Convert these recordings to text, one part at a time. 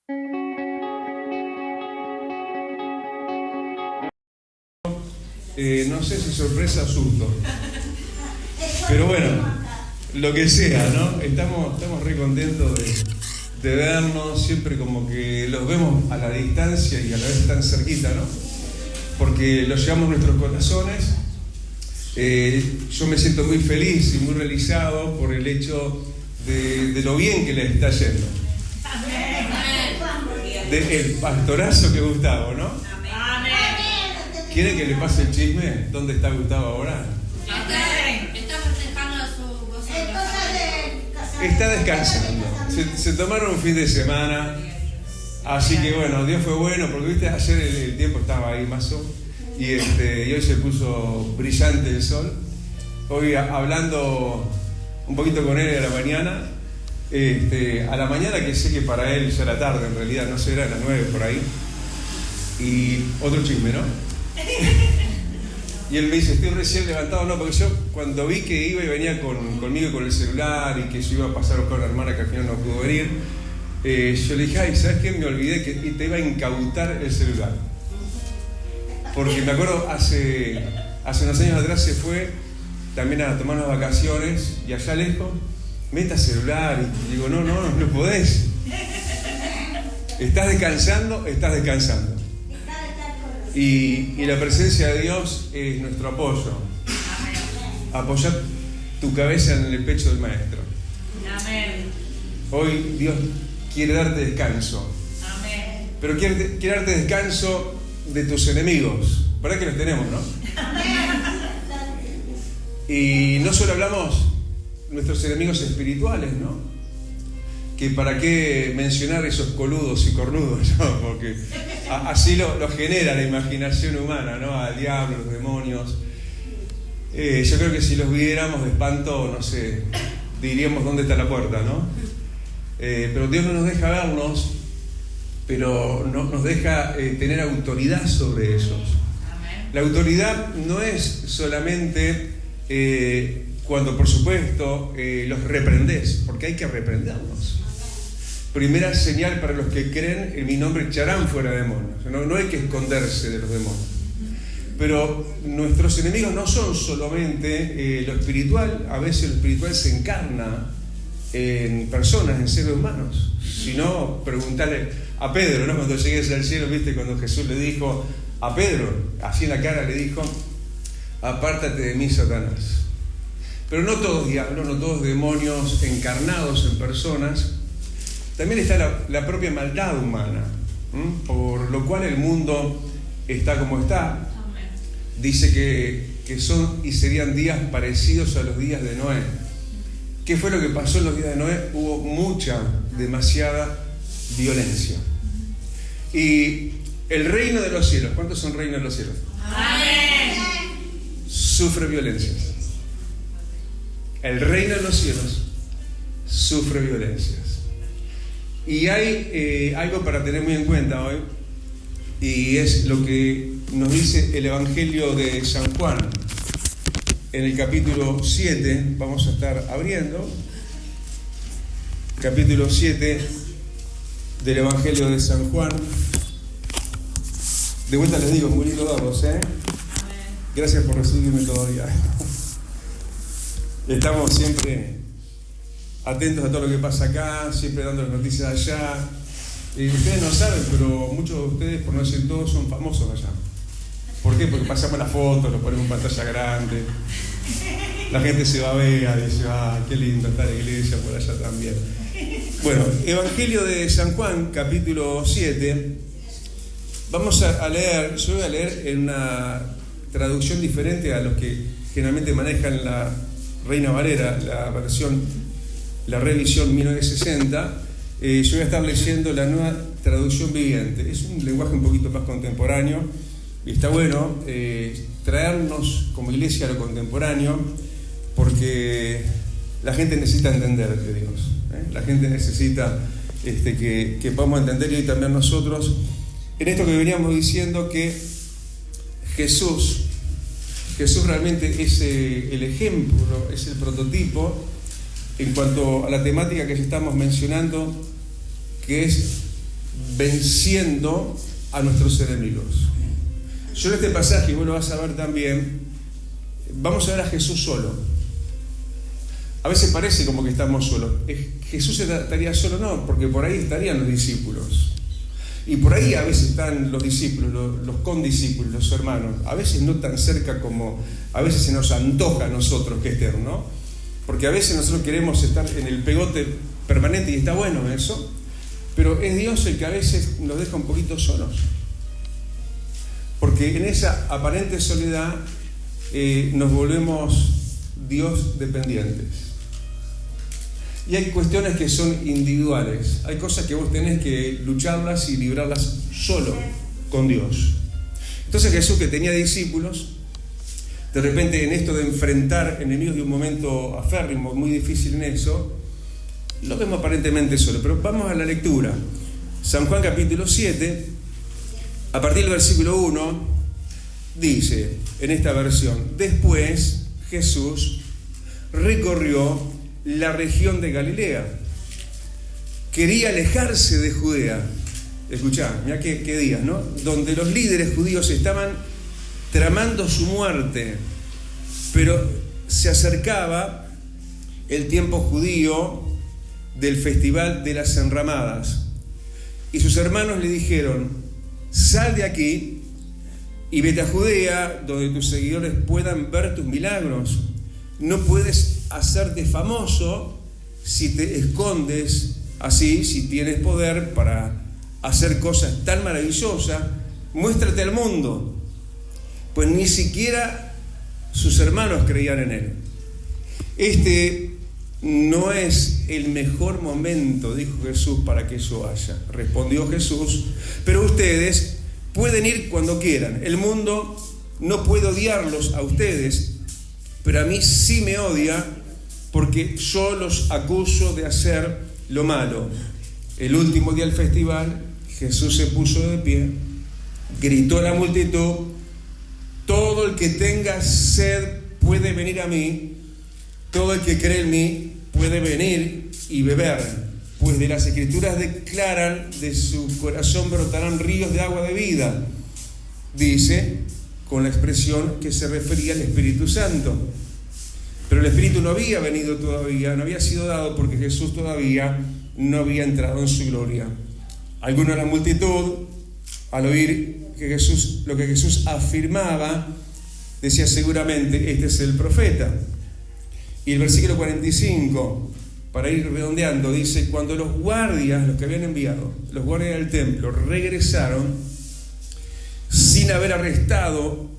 No sé si sorpresa o susto, pero bueno, lo que sea, ¿no? Estamos re contentos de vernos, siempre como que los vemos a la distancia y a la vez tan cerquita, ¿no? Porque los llevamos en nuestros corazones. Yo me siento muy feliz y muy realizado por el hecho de lo bien que les está yendo. El pastorazo que Gustavo, ¿no? ¿Quiere que le pase el chisme? ¿Dónde está Gustavo ahora? Está festejando a su gozo. Está descansando. Se tomaron un fin de semana. Así que bueno, Dios fue bueno, porque viste, ayer el tiempo estaba ahí mazo. Y hoy se puso brillante el sol. Hoy hablando un poquito con él a la mañana. A la mañana, que sé que para él ya era tarde, en realidad, no sé, era a las 9 por ahí. Y otro chisme, ¿no? Y él me dice, estoy recién levantado. No, porque yo cuando vi que iba y venía conmigo con el celular y que yo iba a pasar a buscar a una hermana que al final no pudo venir, yo le dije, ay, ¿sabes qué? Me olvidé que te iba a incautar el celular. Porque me acuerdo hace unos años atrás se fue también a tomar unas vacaciones y allá lejos meta celular y digo, no podés. Estás descansando. Y la presencia de Dios es nuestro apoyo. Apoyar tu cabeza en el pecho del Maestro. Amén. Hoy Dios quiere darte descanso. Amén. Pero quiere darte descanso de tus enemigos. ¿Verdad que los tenemos, no? Y no solo hablamos de nuestros enemigos espirituales, ¿no? Que para qué mencionar esos coludos y cornudos, ¿no? Porque así lo genera la imaginación humana, ¿no? Al diablo, los demonios. Yo creo que si los viéramos de espanto, no sé, diríamos dónde está la puerta, ¿no? Pero Dios no nos deja vernos, pero nos deja tener autoridad sobre ellos. La autoridad no es solamente cuando, por supuesto, los reprendés, porque hay que reprenderlos. Primera señal para los que creen en mi nombre echarán fuera demonios. No hay que esconderse de los demonios. Pero nuestros enemigos no son solamente lo espiritual. A veces lo espiritual se encarna en personas, en seres humanos. Si no, preguntarle a Pedro, ¿no? Cuando llegues al cielo, viste, cuando Jesús le dijo a Pedro, así en la cara le dijo, apártate de mí, Satanás. Pero no todos diablos, no todos demonios encarnados en personas. También está la propia maldad humana, por lo cual el mundo está como está. Dice que son y serían días parecidos a los días de Noé. ¿Qué fue lo que pasó en los días de Noé? Hubo demasiada violencia. Y el reino de los cielos, ¿cuántos son reinos de los cielos? Amén. Sufre violencias. El reino de los cielos sufre violencias. Y hay algo para tener muy en cuenta hoy, y es lo que nos dice el Evangelio de San Juan. En el capítulo 7, vamos a estar abriendo, capítulo 7 del Evangelio de San Juan. De vuelta les digo, muy lindo dados, ¿eh? Gracias por recibirme todavía. Estamos siempre atentos a todo lo que pasa acá, siempre dando las noticias allá. Ustedes no saben, pero muchos de ustedes, por no decir todos, son famosos allá. ¿Por qué? Porque pasamos las fotos, lo ponemos en pantalla grande. La gente se va a ver, dice, qué lindo está la iglesia por allá también. Bueno, Evangelio de San Juan, capítulo 7. Vamos a leer, yo voy a leer en una traducción diferente a los que generalmente manejan la Reina Valera, la revisión 1960. Yo voy a estar leyendo la nueva traducción viviente. Es un lenguaje un poquito más contemporáneo y está bueno traernos como iglesia a lo contemporáneo, porque la gente necesita entender de Dios, la gente necesita que podamos entender, y hoy también nosotros, en esto que veníamos diciendo, que Jesús realmente es el ejemplo, es el prototipo en cuanto a la temática que estamos mencionando, que es venciendo a nuestros enemigos. Yo en este pasaje, y vos lo vas a ver también, vamos a ver a Jesús solo. A veces parece como que estamos solos. Jesús estaría solo, no, porque por ahí estarían los discípulos. Y por ahí a veces están los discípulos, los condiscípulos, los hermanos. A veces no tan cerca como a veces se nos antoja a nosotros que estén, ¿no? Porque a veces nosotros queremos estar en el pegote permanente y está bueno eso. Pero es Dios el que a veces nos deja un poquito solos. Porque en esa aparente soledad nos volvemos Dios dependientes. Y hay cuestiones que son individuales. Hay cosas que vos tenés que lucharlas y librarlas solo con Dios. Entonces Jesús, que tenía discípulos, de repente en esto de enfrentar enemigos de un momento aférrimo, muy difícil en eso, lo vemos aparentemente solo. Pero vamos a la lectura. San Juan capítulo 7, a partir del versículo 1, dice en esta versión: después Jesús recorrió la región de Galilea. Quería alejarse de Judea. Escuchá, mirá qué días, ¿no? Donde los líderes judíos estaban tramando su muerte. Pero se acercaba el tiempo judío del festival de las enramadas. Y sus hermanos le dijeron: sal de aquí y vete a Judea, donde tus seguidores puedan ver tus milagros. No puedes hacerte famoso si te escondes así, si tienes poder para hacer cosas tan maravillosas. Muéstrate al mundo. Pues ni siquiera sus hermanos creían en él. Este no es el mejor momento, dijo Jesús, para que eso haya. Respondió Jesús: pero ustedes pueden ir cuando quieran. El mundo no puede odiarlos a ustedes, pero a mí sí me odia, porque yo los acuso de hacer lo malo. El último día del festival, Jesús se puso de pie, gritó a la multitud: todo el que tenga sed puede venir a mí, todo el que cree en mí puede venir y beber, pues de las Escrituras declaran: de su corazón brotarán ríos de agua de vida. Dice, con la expresión que se refería al Espíritu Santo. Pero el Espíritu no había venido todavía, no había sido dado, porque Jesús todavía no había entrado en su gloria. Algunos de la multitud, al oír lo que Jesús afirmaba, decía: seguramente este es el profeta. Y el versículo 45, para ir redondeando, dice: cuando los guardias, los que habían enviado, los guardias del templo, regresaron sin haber arrestado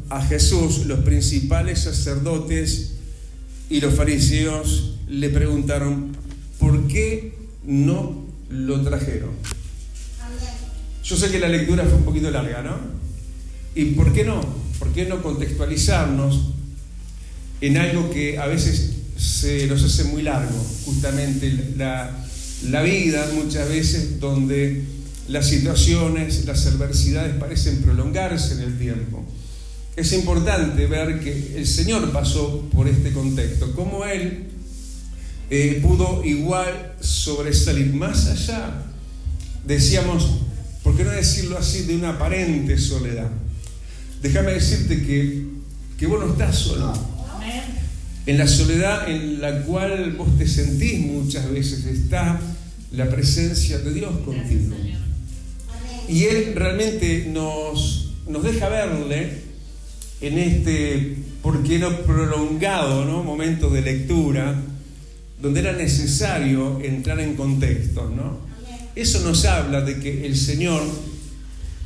a Jesús, los principales sacerdotes y los fariseos le preguntaron: ¿por qué no lo trajeron? Yo sé que la lectura fue un poquito larga, ¿no? ¿Y por qué no? ¿Por qué no contextualizarnos en algo que a veces se nos hace muy largo? Justamente la vida, muchas veces, donde las situaciones, las adversidades parecen prolongarse en el tiempo. Es importante ver que el Señor pasó por este contexto, cómo Él pudo igual sobresalir más allá, decíamos, ¿por qué no decirlo así?, de una aparente soledad. Déjame decirte que vos no estás solo. En la soledad en la cual vos te sentís muchas veces está la presencia de Dios contigo. Y Él realmente nos deja verle en este, ¿por qué no?, prolongado, ¿no?, momento de lectura, donde era necesario entrar en contexto, ¿no? Eso nos habla de que el Señor,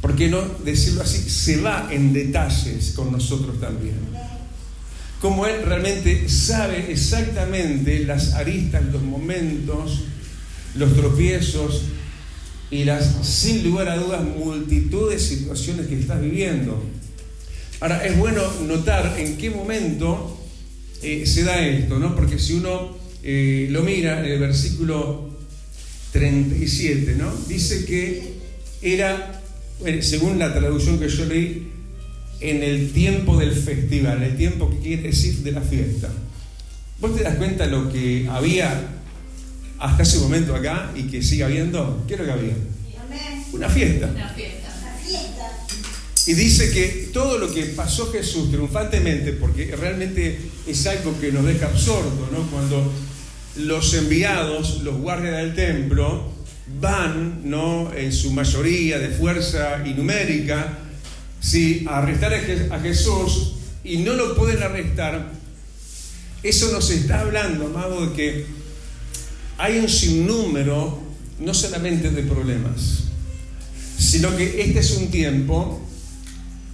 ¿por qué no decirlo así?, se va en detalles con nosotros también. Como Él realmente sabe exactamente las aristas, los momentos, los tropiezos y las, sin lugar a dudas, multitud de situaciones que estás viviendo. Ahora, es bueno notar en qué momento se da esto, ¿no? Porque si uno lo mira en el versículo 37, ¿no? Dice que era, según la traducción que yo leí, en el tiempo del festival, el tiempo que quiere decir de la fiesta. Vos te das cuenta lo que había hasta ese momento acá y que siga habiendo, ¿qué es lo que había? Una fiesta. Una fiesta. Y dice que todo lo que pasó Jesús triunfantemente, porque realmente es algo que nos deja absortos, ¿no? Cuando los enviados, los guardias del templo, van, ¿no?, en su mayoría de fuerza y numérica, ¿sí?, a arrestar a Jesús y no lo pueden arrestar. Eso nos está hablando, amado, de que hay un sinnúmero no solamente de problemas, sino que este es un tiempo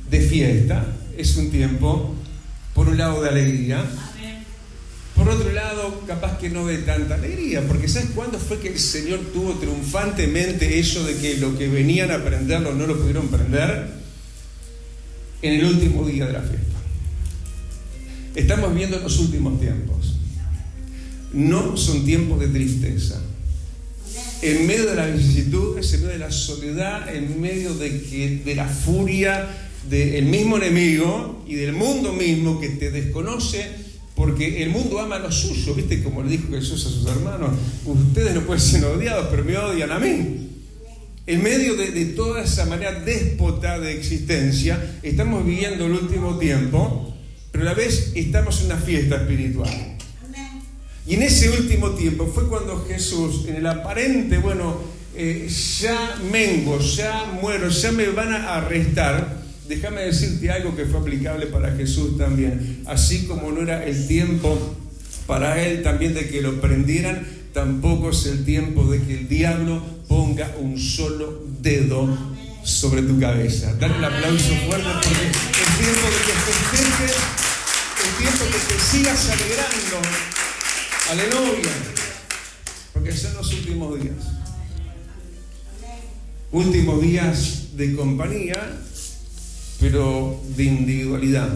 de fiesta, es un tiempo, por un lado, de alegría. Amén. Por otro lado, capaz que no de tanta alegría, porque ¿sabes cuándo fue que el Señor tuvo triunfantemente eso de que lo que venían a aprenderlo no lo pudieron aprender? En el último día de la fiesta. Estamos viendo los últimos tiempos. No son tiempos de tristeza. En medio de las vicisitudes, en medio de la soledad, en medio de la furia del mismo enemigo y del mundo mismo que te desconoce, porque el mundo ama lo suyo, ¿viste? Como le dijo Jesús a sus hermanos: ustedes no pueden ser odiados, pero me odian a mí. En medio de toda esa manera déspota de existencia, estamos viviendo el último tiempo, pero a la vez estamos en una fiesta espiritual. Y en ese último tiempo fue cuando Jesús, en el aparente, ya mengo, ya muero, ya me van a arrestar. Déjame decirte algo que fue aplicable para Jesús también. Así como no era el tiempo para él también de que lo prendieran, tampoco es el tiempo de que el diablo ponga un solo dedo sobre tu cabeza. Dale un aplauso fuerte, porque es tiempo de que festejes, es tiempo de que sigas alegrando. Aleluya, porque son los últimos días. Últimos días de compañía, pero de individualidad,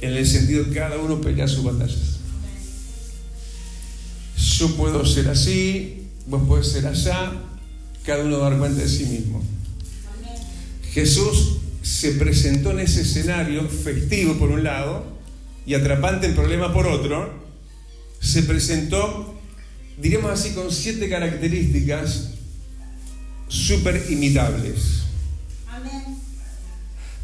en el sentido que cada uno pelea sus batallas. Yo puedo ser así, vos podés ser allá, cada uno dar cuenta de sí mismo. Jesús se presentó en ese escenario festivo por un lado y atrapante en problema por otro. Se presentó, diríamos así, con 7 características súper imitables. Amén.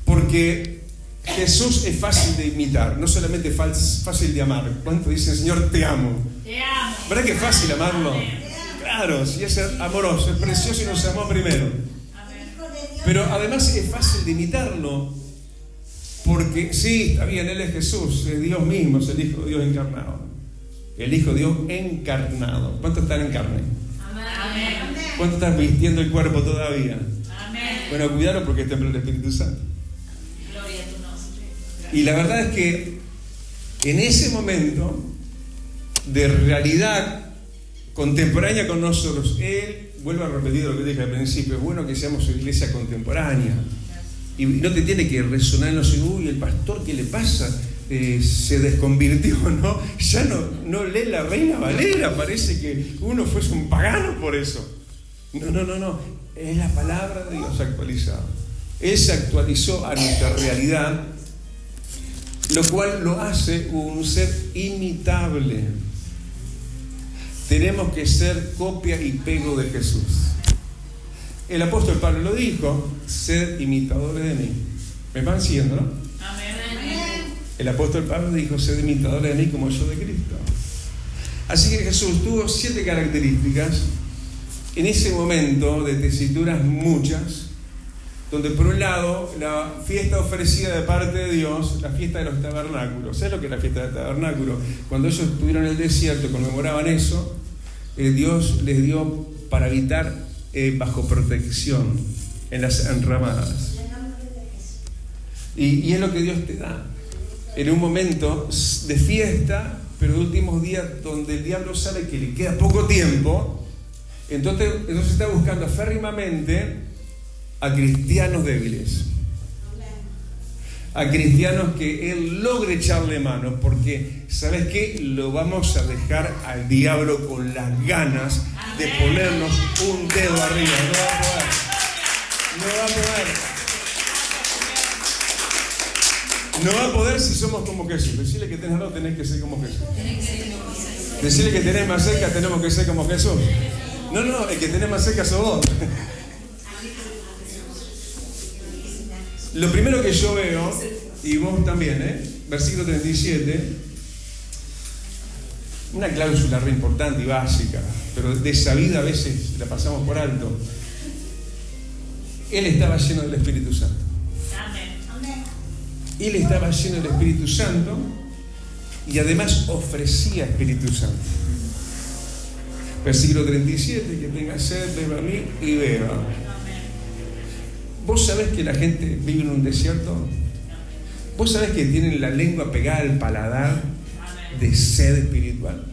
Porque Jesús es fácil de imitar, no solamente fácil de amar. ¿Cuánto dicen, Señor, te amo? Te amo. ¿Verdad que es fácil amarlo? Claro, si es amoroso, es precioso y nos amó primero. Amén. Pero además es fácil de imitarlo, porque sí, está bien, Él es Jesús, es Dios mismo, es el Hijo de Dios encarnado. El Hijo de Dios encarnado. ¿Cuántos están en carne? Amén. ¿Cuántos están vistiendo el cuerpo todavía? Amén. Bueno, cuidado porque es templo del Espíritu Santo. Gloria a tu nombre. Y la verdad es que en ese momento de realidad contemporánea con nosotros, Él, vuelvo a repetir lo que dije al principio, es bueno que seamos una iglesia contemporánea. Y no te tiene que resonar en los uy, el pastor, ¿qué le pasa? Se desconvirtió, ¿no? Ya no lee la Reina Valera, parece que uno fuese un pagano por eso. No, es la palabra de Dios actualizada. Él se actualizó a nuestra realidad, lo cual lo hace un ser imitable. Tenemos que ser copia y pego de Jesús. El apóstol Pablo lo dijo: sed imitadores de mí. ¿Me van siguiendo, no? Amén. El apóstol Pablo dijo: sed imitadores de mí como yo de Cristo. Así que Jesús tuvo 7 características en ese momento de tesituras muchas, donde por un lado la fiesta ofrecida de parte de Dios, la fiesta de los tabernáculos. ¿Sabes lo que es la fiesta del tabernáculo? Cuando ellos estuvieron en el desierto, conmemoraban eso, Dios les dio para habitar bajo protección en las enramadas. Y es lo que Dios te da en un momento de fiesta, pero de últimos días donde el diablo sabe que le queda poco tiempo. Entonces está buscando férrimamente a cristianos débiles, a cristianos que Él logre echarle mano, porque ¿sabes qué? Lo vamos a dejar al diablo con las ganas de ponernos un dedo arriba. No va a poder si somos como Jesús. Decirle que tenés que ser como Jesús. Decirle que tenés más cerca, tenemos que ser como Jesús. No, el que tenés más cerca sos vos. Lo primero que yo veo, y vos también, versículo 37, una cláusula re importante y básica, pero de esa vida a veces la pasamos por alto. Él estaba lleno del Espíritu Santo. Él estaba lleno del Espíritu Santo y además ofrecía Espíritu Santo. Versículo 37, que tenga sed, beba a mí y beba. ¿Vos sabés que la gente vive en un desierto? ¿Vos sabés que tienen la lengua pegada al paladar de sed espiritual?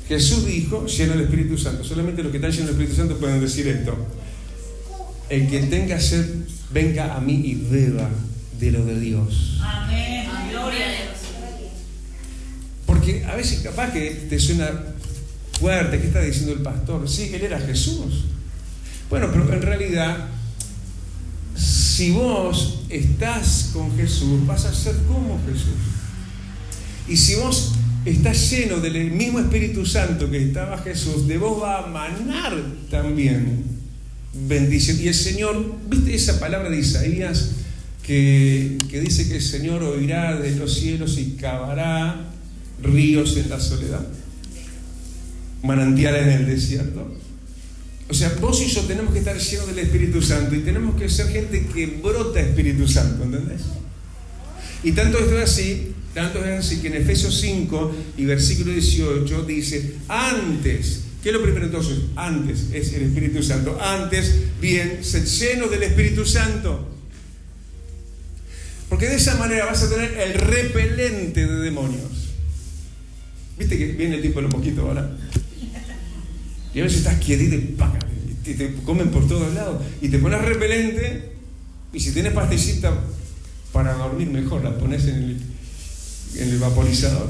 Jesús dijo, lleno del Espíritu Santo. Solamente los que están llenos del Espíritu Santo pueden decir esto: el que tenga sed, venga a mí y beba de lo de Dios. Amén. Gloria a Dios. Porque a veces capaz que te suena fuerte, ¿qué está diciendo el pastor? Sí, él era Jesús. Bueno, pero en realidad, si vos estás con Jesús, vas a ser como Jesús. Y si vos estás lleno del mismo Espíritu Santo que estaba Jesús, de vos va a manar también bendición. Y el Señor, ¿viste esa palabra de Isaías que dice que el Señor oirá de los cielos y cavará ríos en la soledad, manantiales en el desierto? O sea, vos y yo tenemos que estar llenos del Espíritu Santo y tenemos que ser gente que brota Espíritu Santo, ¿entendés? Y tanto es así que en Efesios 5 y versículo 18 dice: antes, ¿qué es lo primero entonces? Antes es el Espíritu Santo. Antes, bien, sed llenos del Espíritu Santo. Porque de esa manera vas a tener el repelente de demonios. ¿Viste que viene el tipo de los mosquitos ahora? Y a veces estás quietito y te comen por todos lados. Y te pones repelente, y si tienes pastillita para dormir mejor, la pones en el vaporizador.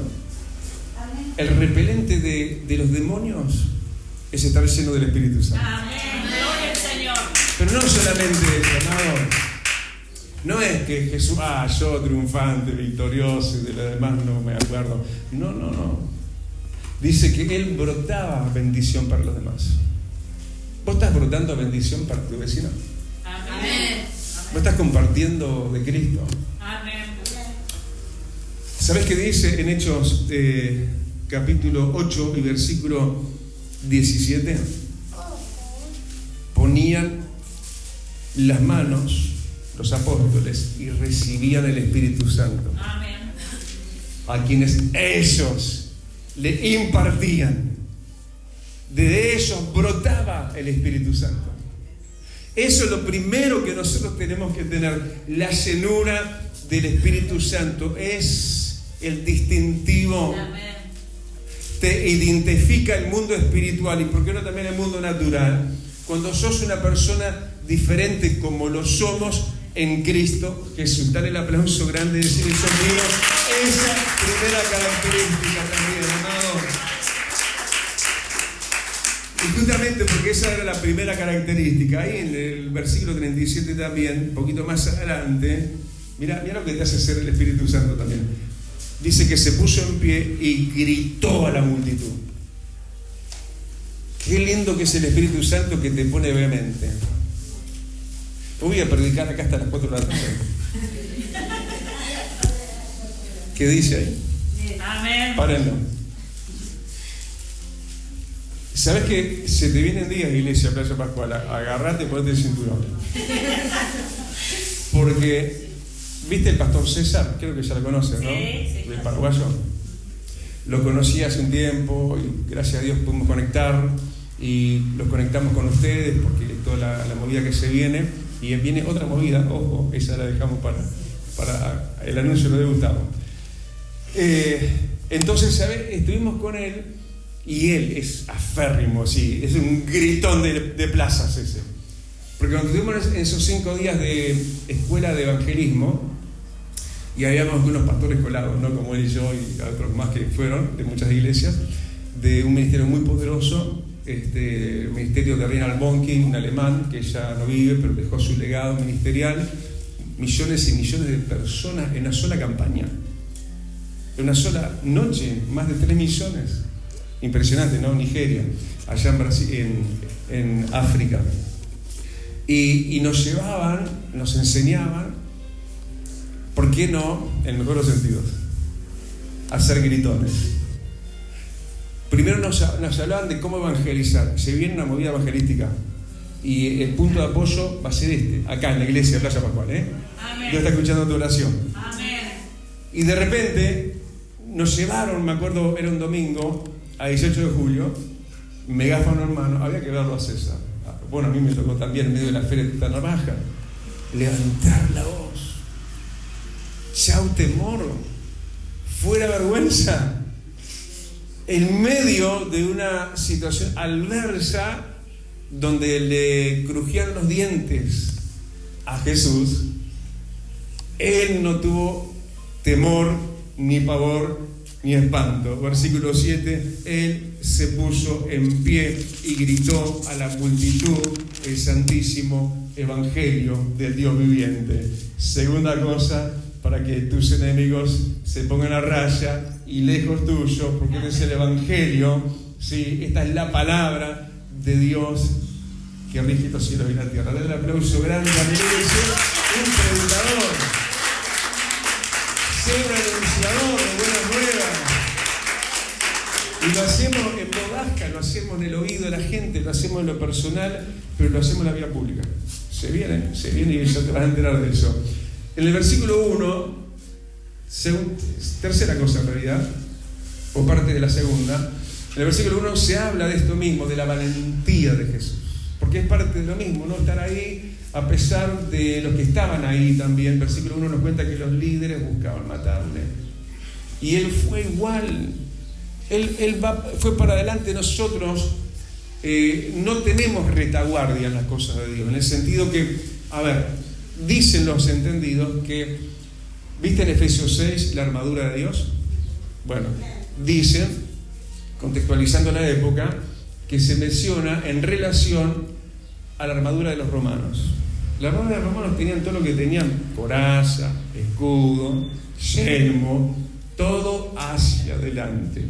El repelente de los demonios es estar lleno del Espíritu Santo. Amén. Gloria al Señor. Pero no solamente eso, amado. No es que Jesús, yo triunfante, victorioso, y de lo demás no me acuerdo. No. Dice que Él brotaba bendición para los demás. ¿Vos estás brotando bendición para tu vecino? Amén. ¿Vos estás compartiendo de Cristo? Amén. ¿Sabés qué dice en Hechos capítulo 8 y versículo 17? Ponían las manos los apóstoles y recibían el Espíritu Santo. Amén. A quienes ellos le impartían. De ellos brotaba el Espíritu Santo. Eso es lo primero que nosotros tenemos que tener. La llenura del Espíritu Santo es el distintivo. Amén. Te identifica el mundo espiritual y por qué no también el mundo natural. Cuando sos una persona diferente como lo somos en Cristo Jesús. Dale el aplauso grande y decirle: son míos. Esa primera característica también, amado. Y justamente porque esa era la primera característica, ahí en el versículo 37 también, un poquito más adelante, mira lo que te hace ser el Espíritu Santo también. Dice que se puso en pie y gritó a la multitud. Qué lindo que es el Espíritu Santo que te pone vehemente. Voy a predicar acá hasta las 4 de la tarde. ¿Qué dice ahí? Amén. Párenlo. ¿Sabes que se te vienen días, iglesia, Playa Pascual? Agarrate y ponete el cinturón. Porque, ¿viste el pastor César? Creo que ya lo conoces, ¿no? Sí. El paraguayo. Lo conocí hace un tiempo y gracias a Dios pudimos conectar y los conectamos con ustedes porque toda la movida que se viene, y viene otra movida, ojo, esa la dejamos para el anuncio de Gustavo. Entonces, ¿sabes? Estuvimos con él y él es aférrimo, sí, es un gritón de plazas ese. Porque cuando estuvimos en esos 5 días de escuela de evangelismo, y habíamos unos pastores colados, ¿no? Como él y yo y otros más que fueron de muchas iglesias, de un ministerio muy poderoso, el ministerio de Reinhard Bonnke, un alemán que ya no vive, pero dejó su legado ministerial, millones y millones de personas en una sola campaña, en una sola noche, más de 3 millones impresionante, ¿no? Nigeria, allá en Brasil, en África. Y nos llevaban, nos enseñaban, ¿por qué no, en el mejor de los sentidos, hacer gritones? Primero nos hablaban de cómo evangelizar. Se viene una movida evangelística y el punto de apoyo va a ser acá en la iglesia de Playa Pascual, Amén. Dios está escuchando tu oración. Amén. Y de repente nos llevaron, me acuerdo, era un domingo, a 18 de julio, megáfono en mano, había que verlo a César. Bueno, a mí me tocó también en medio de la feria de Tarnavaja, levantar la voz. Chau temor, fuera vergüenza, en medio de una situación adversa donde le crujían los dientes a Jesús. Él no tuvo temor, ni pavor, ni espanto. Versículo 7, Él se puso en pie y gritó a la multitud el santísimo evangelio del Dios viviente. Segunda cosa, para que tus enemigos se pongan a raya y lejos tuyo, porque este es el evangelio, ¿sí? Esta es la palabra de Dios que rige los cielos y la tierra. Dale el aplauso grande a mi iglesia, un predicador, ser un anunciador de buenas nuevas. Y lo hacemos en bodasca, lo hacemos en el oído de la gente, lo hacemos en lo personal, pero lo hacemos en la vía pública. Se viene y ya te vas a enterar de eso. En el versículo 1, tercera cosa en realidad, o parte de la segunda, en el versículo 1 se habla de esto mismo, de la valentía de Jesús. Porque es parte de lo mismo, ¿no? Estar ahí a pesar de los que estaban ahí también. Versículo 1 nos cuenta que los líderes buscaban matarle. Y él fue igual. Él fue para adelante. Nosotros no tenemos retaguardia en las cosas de Dios. En el sentido que, dicen los entendidos que, ¿viste en Efesios 6 la armadura de Dios? Bueno, dicen, contextualizando la época, que se menciona en relación a la armadura de los romanos. La armadura de los romanos tenían todo lo que tenían: coraza, escudo, yelmo, todo hacia adelante,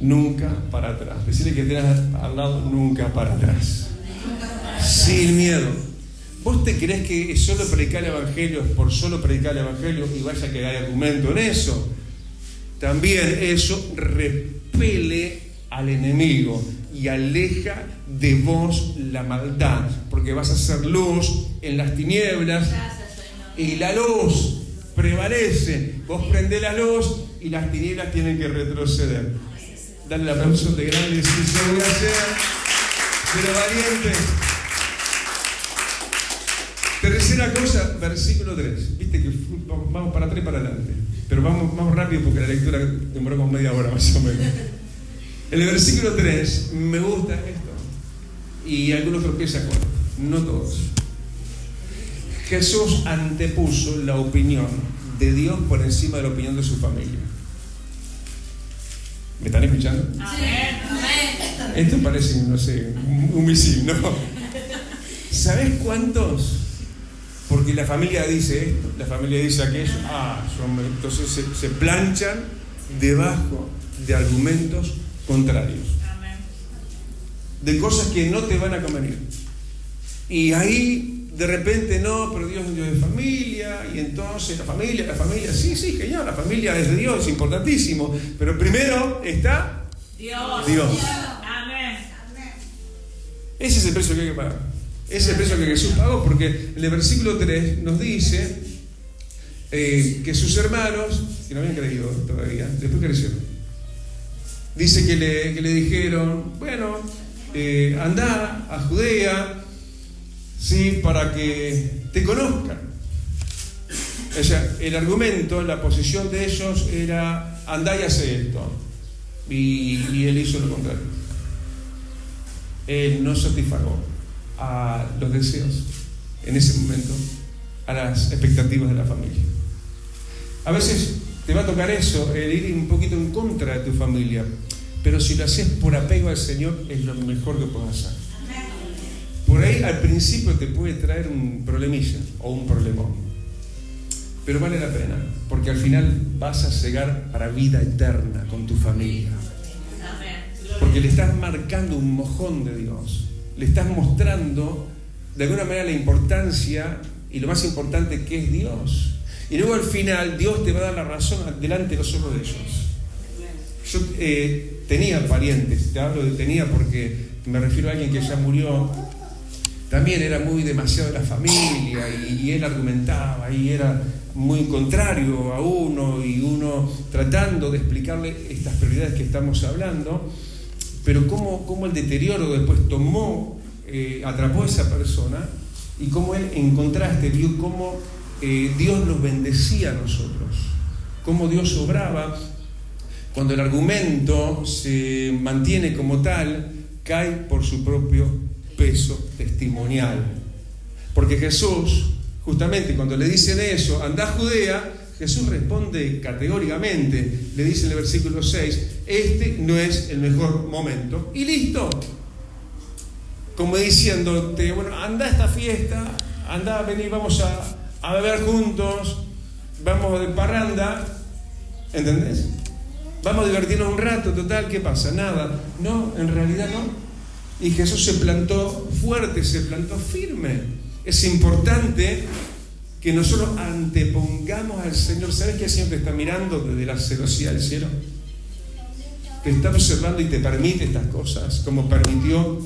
nunca para atrás. Decirle que tenés al lado: nunca para atrás, sin miedo. ¿Vos te creés que solo predicar el evangelio es por solo predicar el evangelio y vaya que hay argumento en eso? También eso repele al enemigo y aleja de vos la maldad, porque vas a ser luz en las tinieblas. Y la luz prevalece. Vos prendés la luz y las tinieblas tienen que retroceder. Dale el aplauso de grande y decir: yo voy a ser de los valientes. Tercera cosa, versículo 3. Viste que vamos para atrás y para adelante, pero vamos rápido porque la lectura demoró como media hora más o menos. En el versículo 3 me gusta esto, y algunos tropiezan con esto, no todos. Jesús antepuso la opinión de Dios por encima de la opinión de su familia. ¿Me están escuchando? Amén. Esto parece, no sé, un misil, ¿no? ¿Sabés cuántos? Porque la familia dice esto, la familia dice aquello. Entonces se planchan debajo de argumentos contrarios. Amén. De cosas que no te van a convenir. Y ahí de repente no, pero Dios es un Dios de familia, y entonces la familia, sí, genial, la familia es de Dios, es importantísimo, pero primero está Dios. Amén. Ese es el precio que hay que pagar. Ese es el precio que Jesús pagó, porque en el versículo 3 nos dice que sus hermanos, que no habían creído todavía, después crecieron. Dice que le dijeron: bueno, andá a Judea, ¿sí?, para que te conozcan. O sea, el argumento, la posición de ellos era: andá y hace esto. Y él hizo lo contrario. Él no satisfagó a los deseos en ese momento, a las expectativas de la familia. A veces te va a tocar eso, el ir un poquito en contra de tu familia, pero si lo haces por apego al Señor, es lo mejor que puedes hacer. Por ahí al principio te puede traer un problemilla o un problemón, pero vale la pena, porque al final vas a llegar para vida eterna con tu familia. Amén. Porque le estás marcando un mojón de Dios. Le estás mostrando de alguna manera la importancia y lo más importante que es Dios. Y luego al final Dios te va a dar la razón delante de los ojos de ellos. Yo tenía parientes, te hablo de tenía porque me refiero a alguien que ya murió. También era muy demasiado de la familia y él argumentaba y era muy contrario a uno y uno tratando de explicarle estas prioridades que estamos hablando, pero cómo el deterioro después atrapó a esa persona y cómo él en contraste vio cómo Dios nos bendecía a nosotros, cómo Dios obraba. Cuando el argumento se mantiene como tal, cae por su propio peso testimonial. Porque Jesús, justamente cuando le dicen eso, anda a Judea, Jesús responde categóricamente, le dice en el versículo 6, este no es el mejor momento. Y listo. Como diciéndote, bueno, anda a esta fiesta, anda, vení, vamos a beber juntos, vamos de parranda, ¿entendés? Vamos a divertirnos un rato, total, ¿qué pasa? Nada. No, en realidad no. Y Jesús se plantó fuerte, se plantó firme. Es importante que nosotros antepongamos al Señor. ¿Sabes que el Señor te está mirando desde la celosidad del cielo? Te está observando y te permite estas cosas, como permitió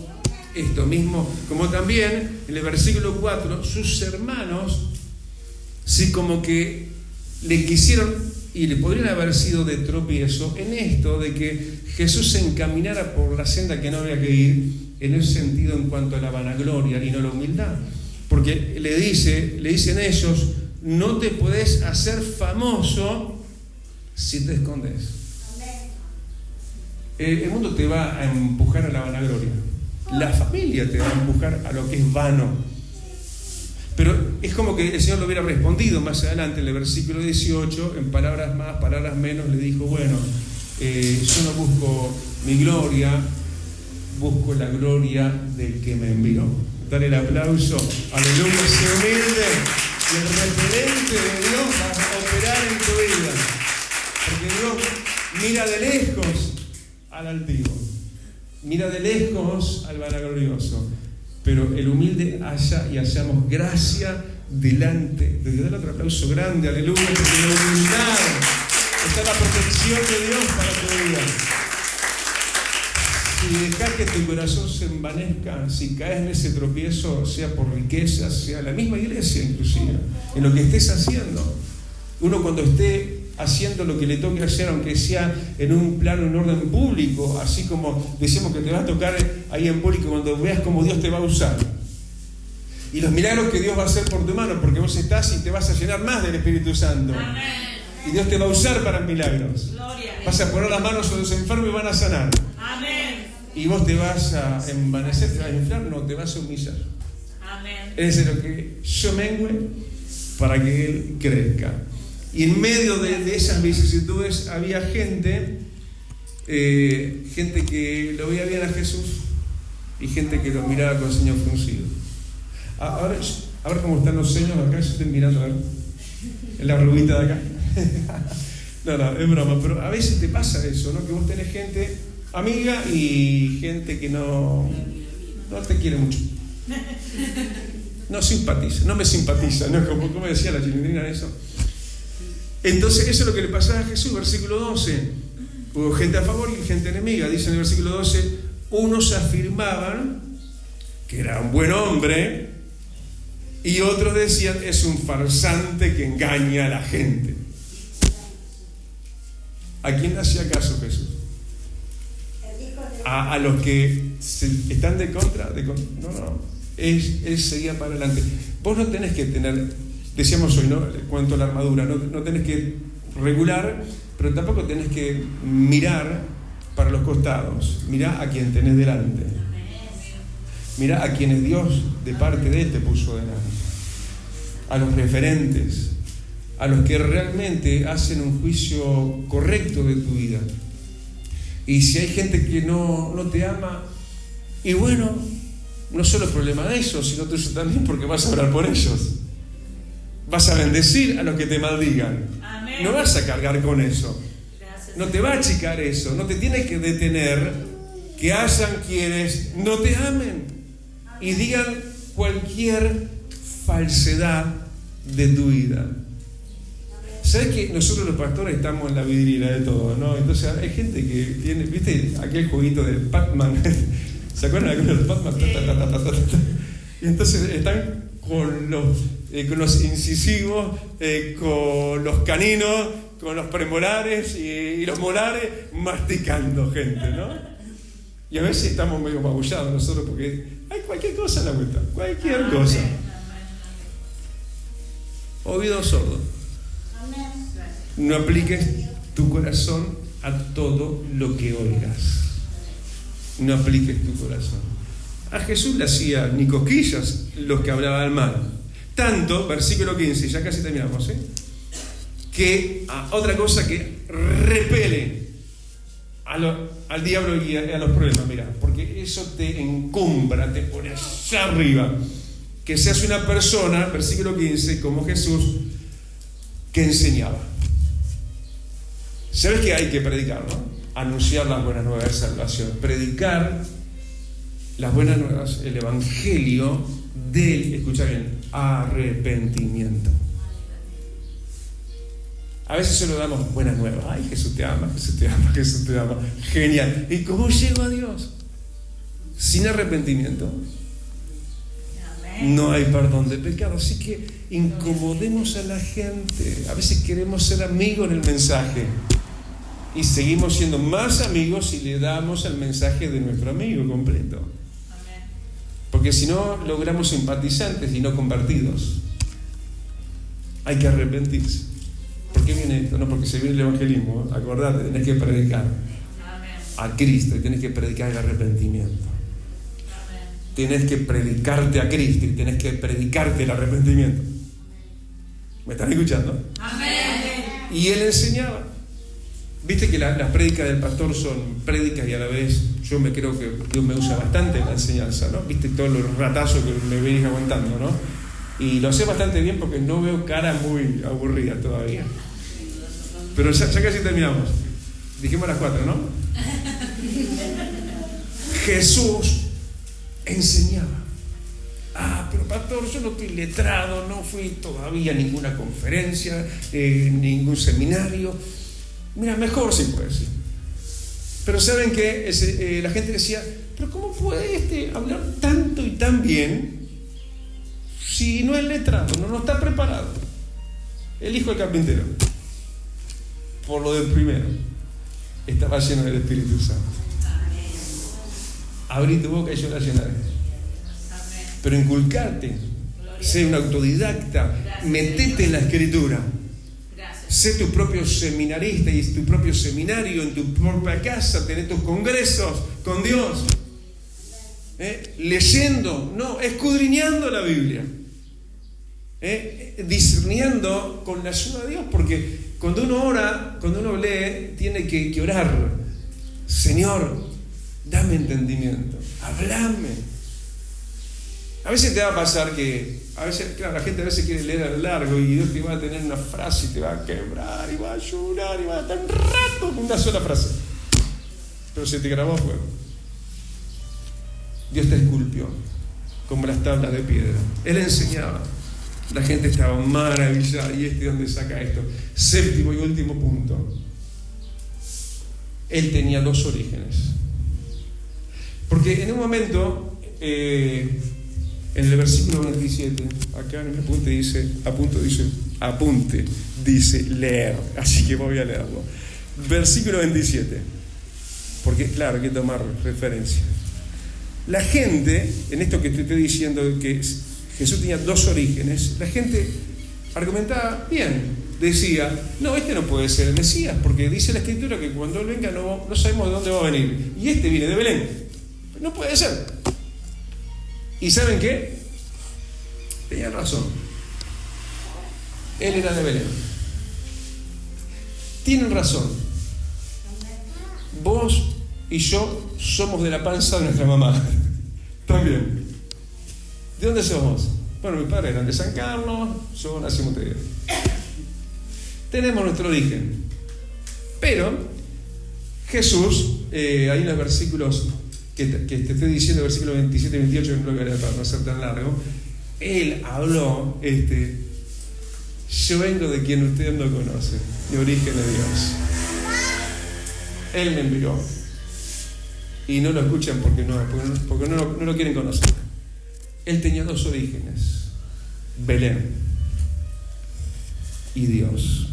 esto mismo. Como también, en el versículo 4, sus hermanos, sí, como que le quisieron y le podrían haber sido de tropiezo en esto de que Jesús se encaminara por la senda que no había que ir, en ese sentido en cuanto a la vanagloria y no la humildad. Porque le dicen ellos, no te podés hacer famoso si te escondes. El mundo te va a empujar a la vanagloria. La familia te va a empujar a lo que es vano. Pero es como que el Señor lo hubiera respondido más adelante en el versículo 18, en palabras más, palabras menos, le dijo, bueno, yo no busco mi gloria, busco la gloria del que me envió. Dale el aplauso, aleluya, sé humilde, y el referente de Dios va a operar en tu vida. Porque Dios mira de lejos al altivo, mira de lejos al vanaglorioso. Pero el humilde haya y hallamos gracia delante de Dios. Dale otro aplauso grande, aleluya, porque en la humildad está la protección de Dios para tu vida. Si dejas que tu corazón se envanezca, si caes en ese tropiezo, sea por riqueza, sea la misma iglesia inclusive, en lo que estés haciendo, uno cuando esté haciendo lo que le toque hacer, aunque sea en un plano, en orden público, así como decimos que te va a tocar ahí en público, cuando veas cómo Dios te va a usar y los milagros que Dios va a hacer por tu mano, porque vos estás y te vas a llenar más del Espíritu Santo. Amén. Y Dios te va a usar para milagros. Gloria. Vas a poner las manos sobre los enfermos y van a sanar. Amén. Y vos te vas a envanecer, te vas a inflar, no, te vas a humillar. Amén. Es decir, lo que yo mengue para que Él crezca. Y en medio de esas vicisitudes había gente que lo veía bien a Jesús y gente que lo miraba con ceño fruncido. A ver cómo están los ceños acá, yo estoy mirando a ver, en la arruguita de acá. No, es broma, pero a veces te pasa eso, ¿no? Que vos tenés gente amiga y gente que no te quiere mucho. No simpatiza, no me simpatiza, ¿no? Como decía la chilindrina eso. Entonces eso es lo que le pasaba a Jesús, versículo 12. Hubo gente a favor y gente enemiga. Dice en el versículo 12, unos afirmaban que era un buen hombre y otros decían, es un farsante que engaña a la gente. ¿A quién hacía caso Jesús? A los que están de contra. No. Él seguía para adelante. Vos no tenés que tener... Decíamos hoy, ¿no? Cuanto a la armadura, no tenés que regular, pero tampoco tenés que mirar para los costados. Mirá a quien tenés delante. Mirá a quienes Dios de parte de Él te puso delante. A los referentes, a los que realmente hacen un juicio correcto de tu vida. Y si hay gente que no te ama, y bueno, no solo es problema de ellos, sino tuyo también, porque vas a orar por ellos. Vas a bendecir a los que te maldigan. Amén. No vas a cargar con eso. Gracias. No te va a achicar eso. No te tienes que detener que hayan quienes no te amen y digan cualquier falsedad de tu vida. ¿Sabes que nosotros los pastores estamos en la vidriera de todo, ¿no? Entonces hay gente que tiene, ¿viste? Aquel jueguito de Pac-Man. ¿Se acuerdan de los Pac-Man? Y entonces están con los incisivos, con los caninos, con los premolares y los molares masticando gente, ¿no? Y a veces estamos medio magullados nosotros porque hay cualquier cosa en la vuelta, cualquier cosa. Oído sordo. No apliques tu corazón a todo lo que oigas. No apliques tu corazón. A Jesús le hacía ni cosquillas los que hablaban mal. Tanto, versículo 15, ya casi terminamos, que otra cosa que repele al diablo y a los problemas, mira, porque eso te encumbra, te pone allá arriba. Que seas una persona, versículo 15, como Jesús, que enseñaba. ¿Sabes que hay que predicar, no? Anunciar las buenas nuevas de salvación. Predicar las buenas nuevas, el evangelio del, escucha bien, arrepentimiento. A veces solo damos buenas nuevas. Ay, Jesús te ama, Jesús te ama, Jesús te ama. Genial. ¿Y cómo llego a Dios? Sin arrepentimiento no hay perdón de pecado. Así que incomodemos a la gente. A veces queremos ser amigos en el mensaje y seguimos siendo más amigos si le damos el mensaje de nuestro amigo completo. Porque si no, logramos simpatizantes y no convertidos. Hay que arrepentirse. ¿Por qué viene esto? No, porque se viene el evangelismo. Acordate, tenés que predicar a Cristo y tenés que predicar el arrepentimiento. Tenés que predicarte a Cristo y tenés que predicarte el arrepentimiento. ¿Me están escuchando? Amén. Y él enseñaba. Viste que las prédicas del pastor son prédicas y a la vez yo me creo que Dios me usa bastante en la enseñanza, ¿no? Viste todos los ratazos que me venís aguantando, ¿no? Y lo sé bastante bien porque no veo cara muy aburrida todavía. Pero ya casi terminamos. Dijimos a las 4, ¿no? Jesús enseñaba. Pero pastor, yo no estoy letrado, no fui todavía a ninguna conferencia, ningún seminario. Mira, mejor sí puede ser. Pero ¿saben qué? La gente decía, pero ¿cómo puede hablar tanto y tan bien si no es letrado, no está preparado? El hijo del carpintero, por lo del primero, estaba lleno del Espíritu Santo. Abrí tu boca y yo la llenaré. Pero inculcarte, sé un autodidacta, metete en la Escritura. Sé tu propio seminarista y tu propio seminario en tu propia casa, tenés tus congresos con Dios. Leyendo, no, escudriñando la Biblia. Discerniendo con la ayuda de Dios, porque cuando uno ora, cuando uno lee, tiene que orar. Señor, dame entendimiento, hablame. A veces te va a pasar que, a veces, claro, la gente a veces quiere leer a lo largo y Dios te va a tener una frase y te va a quebrar y va a llorar y va a estar un rato con una sola frase. Pero se te grabó a fuego. Dios te esculpió como las tablas de piedra. Él enseñaba. La gente estaba maravillada. ¿Y de dónde saca esto? Séptimo y último punto. Él tenía dos orígenes. Porque en un momento, en el versículo 27, acá en mi apunte dice leer, así que voy a leerlo. Versículo 27, porque claro, hay que tomar referencia. La gente, en esto que te estoy diciendo, que Jesús tenía dos orígenes, la gente argumentaba bien, decía, no, no puede ser el Mesías, porque dice la Escritura que cuando Él venga no sabemos de dónde va a venir, y viene de Belén, no puede ser. ¿Y saben qué? Tenían razón. Él era de Belén. Tienen razón. Vos y yo somos de la panza de nuestra mamá. También. ¿De dónde somos? Bueno, mis padres eran de San Carlos, yo nací en Montevideo. Tenemos nuestro origen. Pero Jesús, hay unos versículos que te estoy diciendo, versículos 27 y 28, no lo voy a leer para no ser tan largo. Él habló, yo vengo de quien ustedes no conocen, de origen de Dios. Él me envió. Y no lo escuchan porque no lo quieren conocer. Él tenía dos orígenes: Belén y Dios.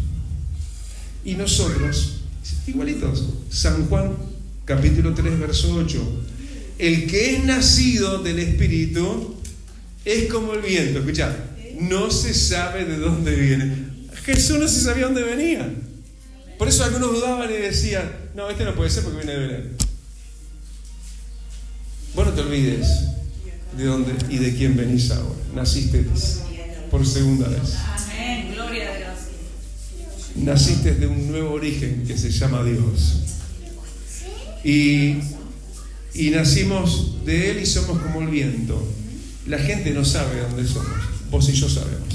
Y nosotros, igualitos. San Juan, capítulo 3, verso 8. El que es nacido del Espíritu es como el viento. Escuchá, no se sabe de dónde viene. Jesús no se sabía dónde venía. Por eso algunos dudaban y decían: no, este no puede ser porque viene de Belén. Vos no te olvides de dónde y de quién venís ahora. Naciste por segunda vez. Amén, gloria a Dios. Naciste de un nuevo origen que se llama Dios. Y nacimos de Él y somos como el viento. La gente no sabe dónde somos. Vos y yo sabemos.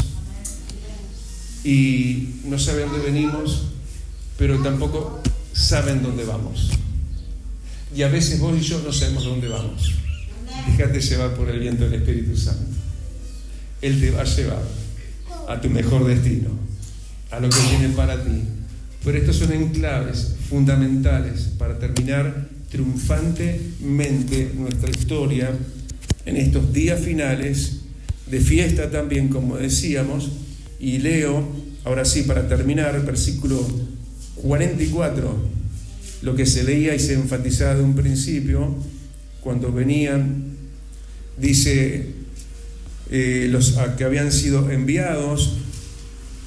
Y no sabe dónde venimos, pero tampoco saben dónde vamos. Y a veces vos y yo no sabemos dónde vamos. Déjate llevar por el viento del Espíritu Santo. Él te va a llevar a tu mejor destino, a lo que viene para ti. Pero estos son enclaves fundamentales para terminar triunfantemente nuestra historia en estos días finales de fiesta también, como decíamos. Y leo, ahora sí, para terminar, el versículo 44, lo que se leía y se enfatizaba de un principio, cuando venían, dice, los que habían sido enviados,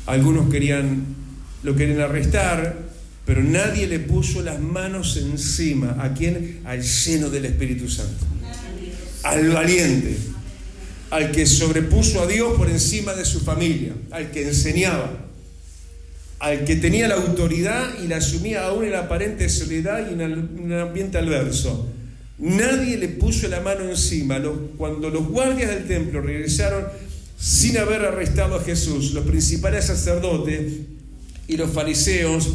algunos lo querían arrestar, pero nadie le puso las manos encima. ¿A quién? Al lleno del Espíritu Santo, al valiente, al que sobrepuso a Dios por encima de su familia, al que enseñaba, al que tenía la autoridad y la asumía aún en la aparente soledad y en un ambiente adverso. Nadie le puso la mano encima. Cuando los guardias del templo regresaron sin haber arrestado a Jesús, los principales sacerdotes y los fariseos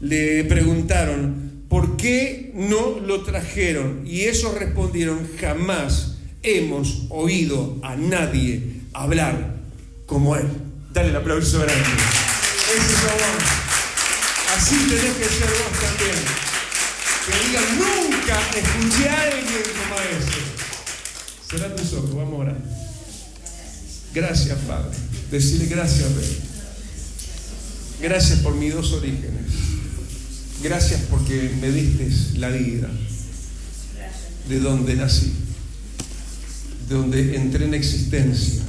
le preguntaron: ¿por qué no lo trajeron? Y ellos respondieron: jamás hemos oído a nadie hablar como él. Dale el aplauso grande. Ese es vos. Así tenés que ser vos también. Que digan: nunca escuché a alguien como ese. Cerrá tus ojos, vamos a orar. Gracias, Padre. Decirle: gracias, Rey. Gracias por mis dos orígenes. Gracias porque me diste la vida, de donde nací, de donde entré en existencia.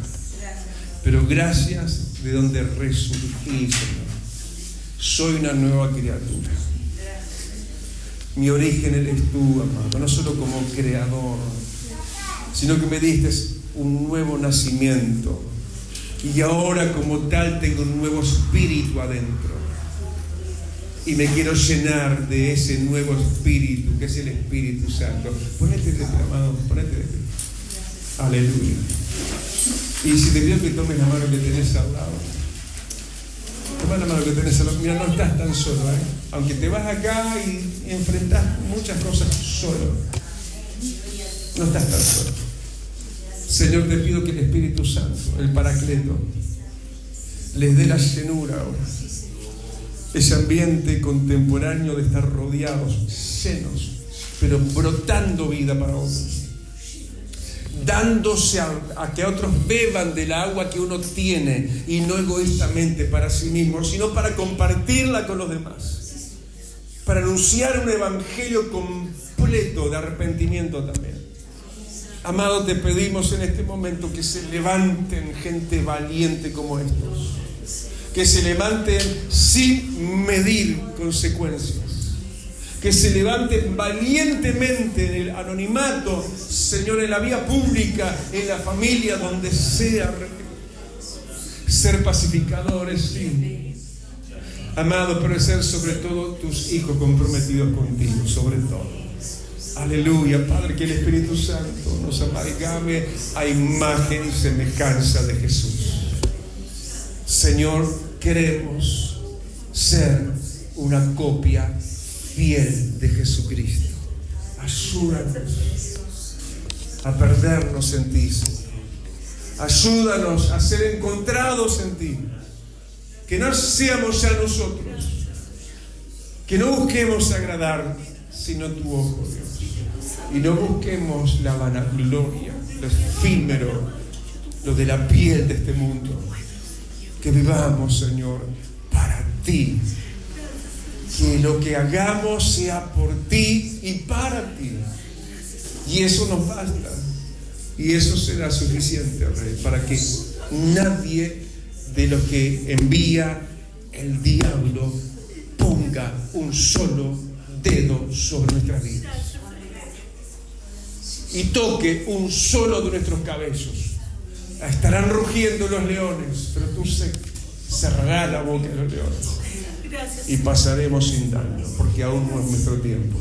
Pero gracias de donde resurgí, Señor. Soy una nueva criatura. Mi origen eres tú, amado, no solo como creador, sino que me diste un nuevo nacimiento. Y ahora como tal tengo un nuevo espíritu adentro. Y me quiero llenar de ese nuevo espíritu, que es el Espíritu Santo. Ponete de pie, amado, ponete de pie. Aleluya. Y si te pido que tomes la mano que tenés al lado. Toma la mano que tenés al lado. Mira, no estás tan solo, Aunque te vas acá y enfrentás muchas cosas solo, no estás tan solo. Señor, te pido que el Espíritu Santo, el Paracleto, les dé la llenura ahora. Ese ambiente contemporáneo de estar rodeados, llenos, pero brotando vida para otros. Dándose a que otros beban del agua que uno tiene, y no egoístamente para sí mismo, sino para compartirla con los demás. Para anunciar un evangelio completo de arrepentimiento también. Amado, te pedimos en este momento que se levanten gente valiente como estos. Que se levanten sin medir consecuencias. Que se levanten valientemente en el anonimato, Señor, en la vía pública, en la familia, donde sea. Ser pacificadores, sí. Amado, pero ser sobre todo tus hijos comprometidos contigo, sobre todo. Aleluya, Padre, que el Espíritu Santo nos amalgame a imagen y semejanza de Jesús. Señor, queremos ser una copia fiel de Jesucristo. Ayúdanos a perdernos en ti, Señor. Ayúdanos a ser encontrados en ti. Que no seamos ya nosotros. Que no busquemos agradar, sino tu ojo, Dios. Y no busquemos la vanagloria, lo efímero, lo de la piel de este mundo. Que vivamos, Señor, para ti. Que lo que hagamos sea por ti y para ti. Y eso nos basta. Y eso será suficiente, Rey, para que nadie de los que envía el diablo ponga un solo dedo sobre nuestras vidas y toque un solo de nuestros cabellos. Estarán rugiendo los leones, pero tú cerrarás la boca de los leones y pasaremos sin daño, porque aún no es nuestro tiempo.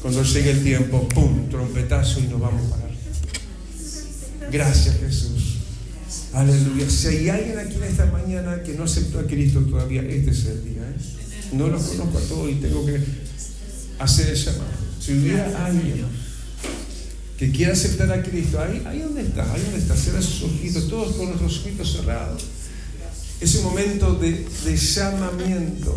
Cuando llegue el tiempo, ¡pum!, trompetazo y nos vamos a parar. Gracias, Jesús. Aleluya. Si hay alguien aquí en esta mañana que no aceptó a Cristo todavía, este es el día, No los conozco a todos y tengo que hacer el llamado. Si hubiera alguien que quiera aceptar a Cristo, ahí donde está, cierra sus ojitos, todos con nuestros ojitos cerrados. Es un momento de llamamiento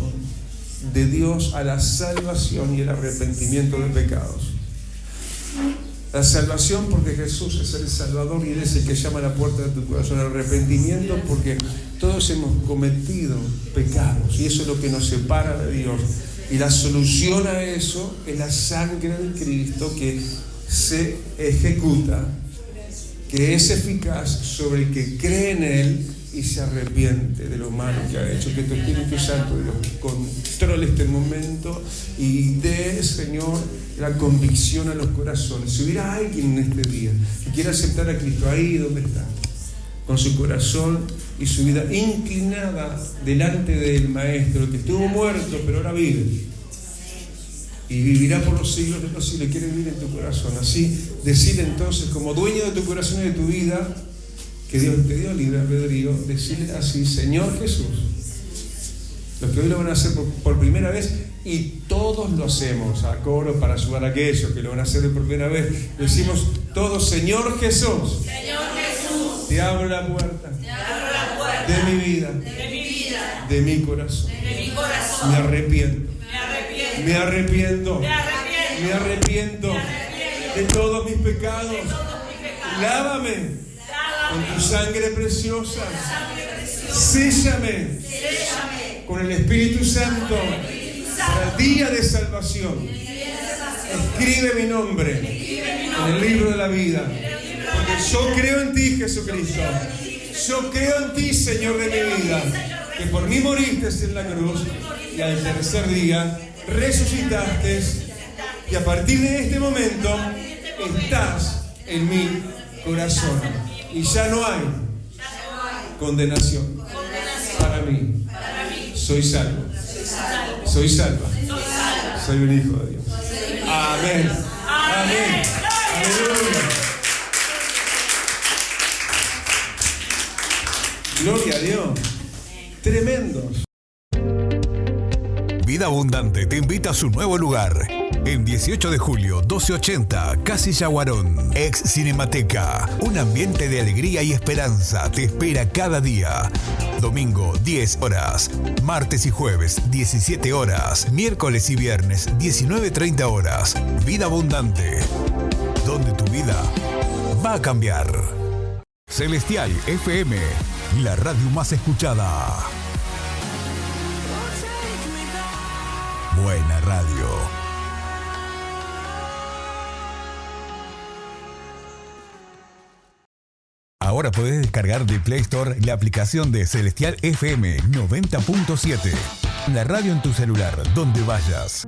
de Dios a la salvación y el arrepentimiento de pecados. La salvación porque Jesús es el Salvador y Él es el que llama a la puerta de tu corazón. El arrepentimiento porque todos hemos cometido pecados y eso es lo que nos separa de Dios. Y la solución a eso es la sangre de Cristo que se ejecuta, que es eficaz sobre el que cree en Él y se arrepiente de lo malo que ha hecho. Que tu Espíritu Santo, Dios, controle este momento y dé, Señor, la convicción a los corazones. Si hubiera alguien en este día que quiera aceptar a Cristo, ahí donde está, con su corazón y su vida inclinada delante del Maestro, que estuvo muerto pero ahora vive y vivirá por los siglos de los siglos, quiere vivir en tu corazón. Así, decirle entonces, como dueño de tu corazón y de tu vida, que Dios te dio libre albedrío, decirle así: Señor Jesús. Los que hoy lo van a hacer por primera vez, y todos lo hacemos a coro para ayudar a aquellos que lo van a hacer por primera vez. Decimos todos: Señor Jesús, Señor Jesús, te abro la puerta, de mi vida, de mi corazón. Me arrepiento, de todos mis pecados. Lávame con tu sangre preciosa. Séllame con el Espíritu Santo para el día de salvación. Escribe mi nombre en el libro de la vida, porque yo creo en ti, Jesucristo. Yo creo en ti, Señor de mi vida, que por mí moriste en la cruz y al tercer día resucitaste, y a partir de este momento estás en mi corazón y ya no hay condenación para mí. Soy salvo, soy salva, soy un hijo de Dios. Amén, amén, aleluya. Gloria a Dios. Tremendos. Vida Abundante te invita a su nuevo lugar. En 18 de julio, 1280, Casilla Guarón, ex Cinemateca. Un ambiente de alegría y esperanza te espera cada día. Domingo, 10 horas. Martes y jueves, 17 horas. Miércoles y viernes, 19:30 horas. Vida Abundante, donde tu vida va a cambiar. Celestial FM, la radio más escuchada. Buena radio. Ahora podés descargar de Play Store la aplicación de Celestial FM 90.7. La radio en tu celular, donde vayas.